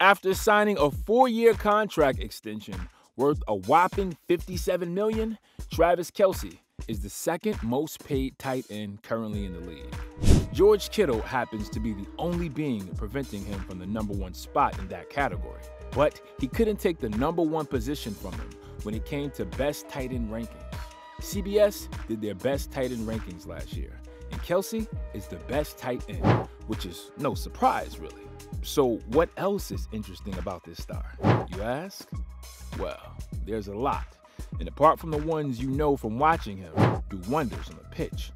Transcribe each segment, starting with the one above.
After signing a 4-year contract extension worth a whopping $57 million, Travis Kelce is the second most paid tight end currently in the league. George Kittle happens to be the only being preventing him from the #1 spot in that category, but he couldn't take the #1 position from him when it came to best tight end rankings. CBS did their best tight end rankings last year, and Kelce is the best tight end, which is no surprise really. So what else is interesting about this star, you ask? Well, there's a lot, and apart from the ones you know from watching him do wonders on the pitch,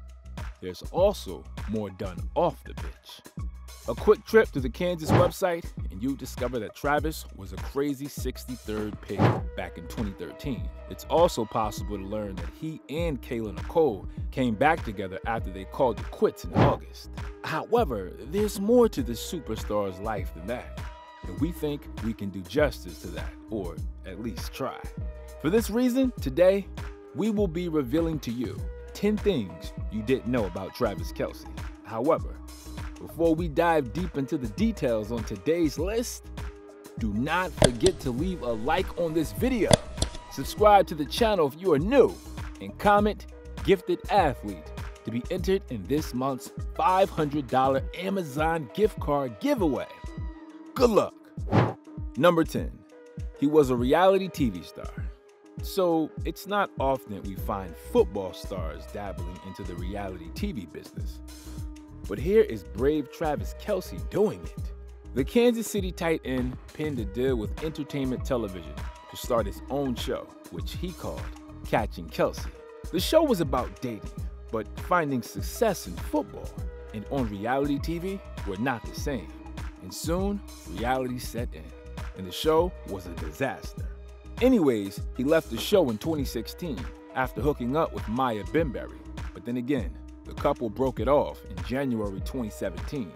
there's also more done off the pitch. A quick trip to the Kansas website and you discover that Travis was a crazy 63rd pick back in 2013. It's also possible to learn that he and Kayla Nicole came back together after they called it quits in August. However, there's more to this superstar's life than that, and we think we can do justice to that, or at least try. For this reason, today, we will be revealing to you 10 things you didn't know about Travis Kelce. However, before we dive deep into the details on today's list, do not forget to leave a like on this video, subscribe to the channel if you are new, and comment "Gifted Athlete" to be entered in this month's $500 Amazon gift card giveaway. Good luck. Number 10, he was a reality TV star. So it's not often we find football stars dabbling into the reality TV business. But here is brave Travis Kelce doing it. The Kansas City tight end penned a deal with Entertainment Television to start his own show, which he called Catching Kelce. The show was about dating, but finding success in football and on reality TV were not the same. And soon, reality set in, and the show was a disaster. Anyways, he left the show in 2016 after hooking up with Maya Bembury, but then again, the couple broke it off in January 2017.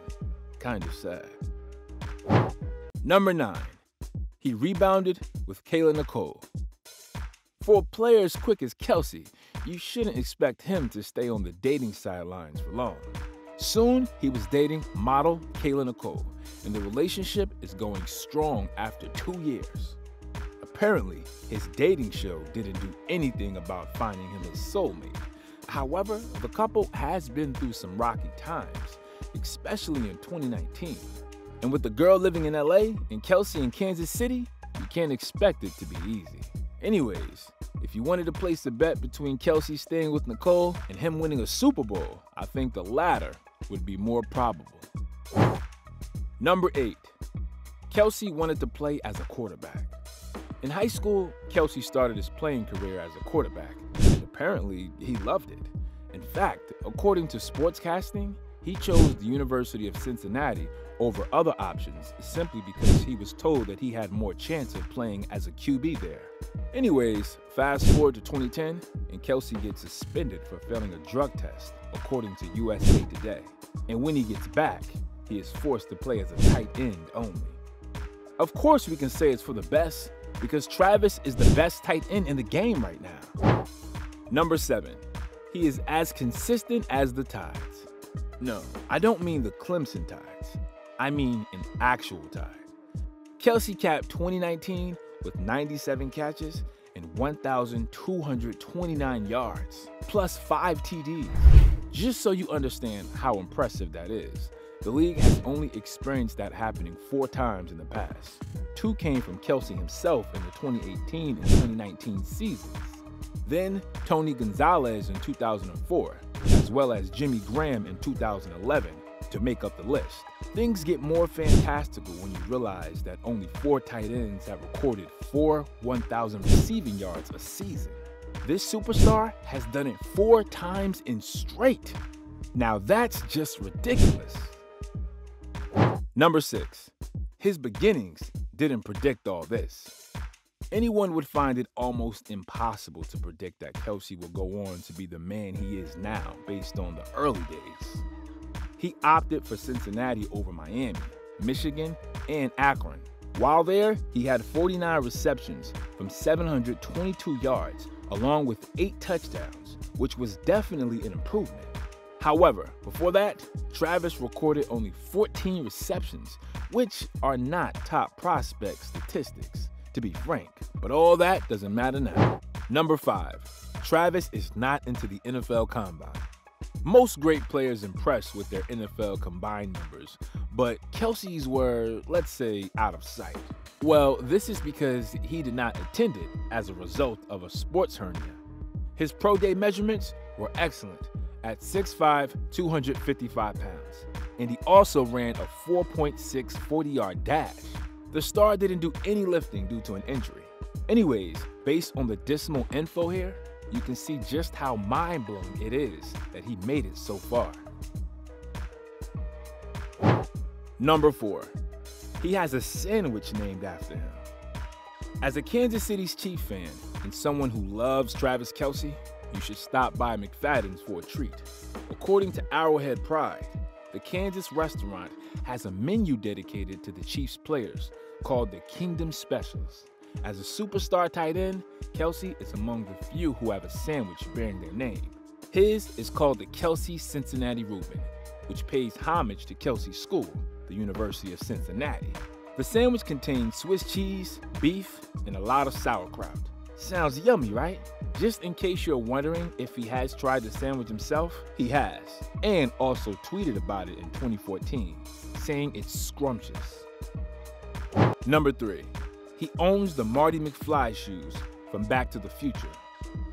Kind of sad. Number 9, he rebounded with Kayla Nicole. For a player as quick as Kelce, you shouldn't expect him to stay on the dating sidelines for long. Soon, he was dating model Kayla Nicole, and the relationship is going strong after 2 years. Apparently, his dating show didn't do anything about finding him his soulmate. However, the couple has been through some rocky times, especially in 2019. And with the girl living in LA and Kelce in Kansas City, you can't expect it to be easy. Anyways, if you wanted to place a bet between Kelce staying with Nicole and him winning a Super Bowl, I think the latter would be more probable. Number 8, Kelce wanted to play as a quarterback. In high school, Kelce started his playing career as a quarterback, and apparently he loved it. In fact, according to Sportscasting, he chose the University of Cincinnati over other options simply because he was told that he had more chance of playing as a QB there. Anyways, fast forward to 2010, and Kelce gets suspended for failing a drug test, according to USA Today. And when he gets back, he is forced to play as a tight end only. Of course, we can say it's for the best, because Travis is the best tight end in the game right now. Number 7, he is as consistent as the Tides. No, I don't mean the Clemson Tides. I mean an actual Tide. Kelce capped 2019 with 97 catches and 1,229 yards, plus 5 TDs. Just so you understand how impressive that is, the league has only experienced that happening 4 times in the past. 2 came from Kelce himself in the 2018 and 2019 seasons. Then Tony Gonzalez in 2004, as well as Jimmy Graham in 2011 to make up the list. Things get more fantastical when you realize that only 4 tight ends have recorded 4 1,000 receiving yards a season. This superstar has done it 4 times in straight. Now that's just ridiculous. Number 6, his beginnings didn't predict all this. Anyone would find it almost impossible to predict that Kelce will go on to be the man he is now based on the early days. He opted for Cincinnati over Miami, Michigan, and Akron. While there, he had 49 receptions from 722 yards, along with 8 touchdowns, which was definitely an improvement. However, before that, Travis recorded only 14 receptions, which are not top prospect statistics, to be frank. But all that doesn't matter now. Number 5. Travis is not into the NFL Combine. Most great players impress with their NFL combine numbers, but Kelce's were, let's say, out of sight. Well, this is because he did not attend it as a result of a sports hernia. His pro day measurements were excellent at 6'5", 255 pounds, and he also ran a 4.6 40-yard dash. The star didn't do any lifting due to an injury. Anyways, based on the dismal info here, you can see just how mind-blowing it is that he made it so far. Number 4. He has a sandwich named after him. As a Kansas City's Chiefs fan and someone who loves Travis Kelce, you should stop by McFadden's for a treat. According to Arrowhead Pride, the Kansas restaurant has a menu dedicated to the Chiefs players called the Kingdom Specials. As a superstar tight end, Kelce is among the few who have a sandwich bearing their name. His is called the Kelce Cincinnati Reuben, which pays homage to Kelce's school, the University of Cincinnati. The sandwich contains Swiss cheese, beef, and a lot of sauerkraut. Sounds yummy, right? Just in case you're wondering if he has tried the sandwich himself, he has, and also tweeted about it in 2014, saying it's scrumptious. Number 3. He owns the Marty McFly shoes from Back to the Future.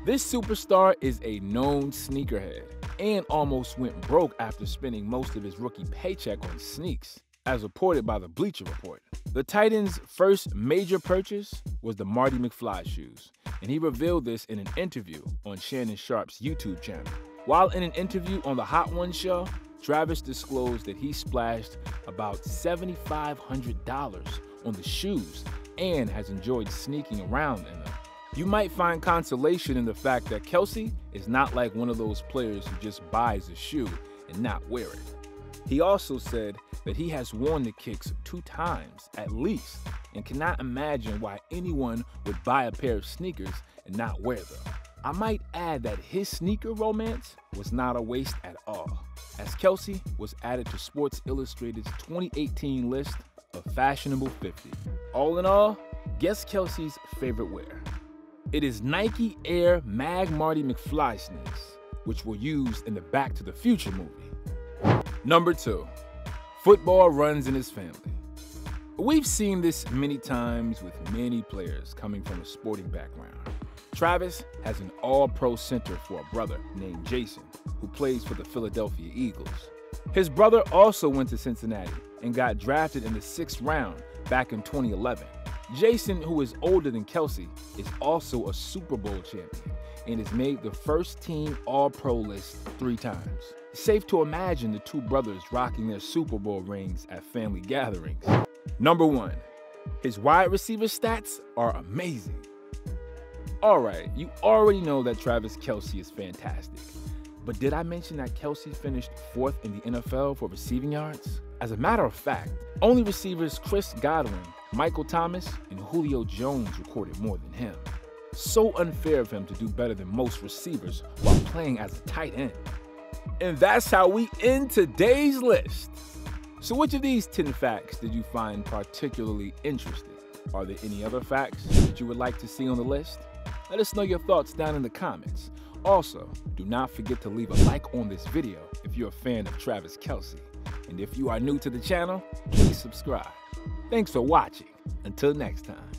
This superstar is a known sneakerhead and almost went broke after spending most of his rookie paycheck on sneaks, as reported by the Bleacher Report. The tight end's first major purchase was the Marty McFly shoes, and he revealed this in an interview on Shannon Sharpe's YouTube channel. While in an interview on the Hot Ones show, Travis disclosed that he splashed about $7,500 on the shoes and has enjoyed sneaking around in them. You might find consolation in the fact that Kelce is not like one of those players who just buys a shoe and not wear it. He also said that he has worn the kicks 2 times at least and cannot imagine why anyone would buy a pair of sneakers and not wear them. I might add that his sneaker romance was not a waste at all, as Kelce was added to Sports Illustrated's 2018 list of Fashionable 50. All in all, guess Kelce's favorite wear. It is Nike Air Mag Marty McFly sneaks, which were used in the Back to the Future movie. Number 2. Football runs in his family. We've seen this many times with many players coming from a sporting background. Travis has an all-pro center for a brother named Jason, who plays for the Philadelphia Eagles. His brother also went to Cincinnati and got drafted in the 6th round back in 2011. Jason, who is older than Kelce, is also a Super Bowl champion and has made the first team All-Pro list 3 times. Safe to imagine the 2 brothers rocking their Super Bowl rings at family gatherings. Number 1. His wide receiver stats are amazing. Alright, you already know that Travis Kelce is fantastic. But did I mention that Kelce finished 4th in the NFL for receiving yards? As a matter of fact, only receivers Chris Godwin, Michael Thomas, and Julio Jones recorded more than him. So unfair of him to do better than most receivers while playing as a tight end. And that's how we end today's list. So which of these 10 facts did you find particularly interesting? Are there any other facts that you would like to see on the list? Let us know your thoughts down in the comments. Also, do not forget to leave a like on this video if you're a fan of Travis Kelce. And if you are new to the channel, please subscribe. Thanks for watching. Until next time.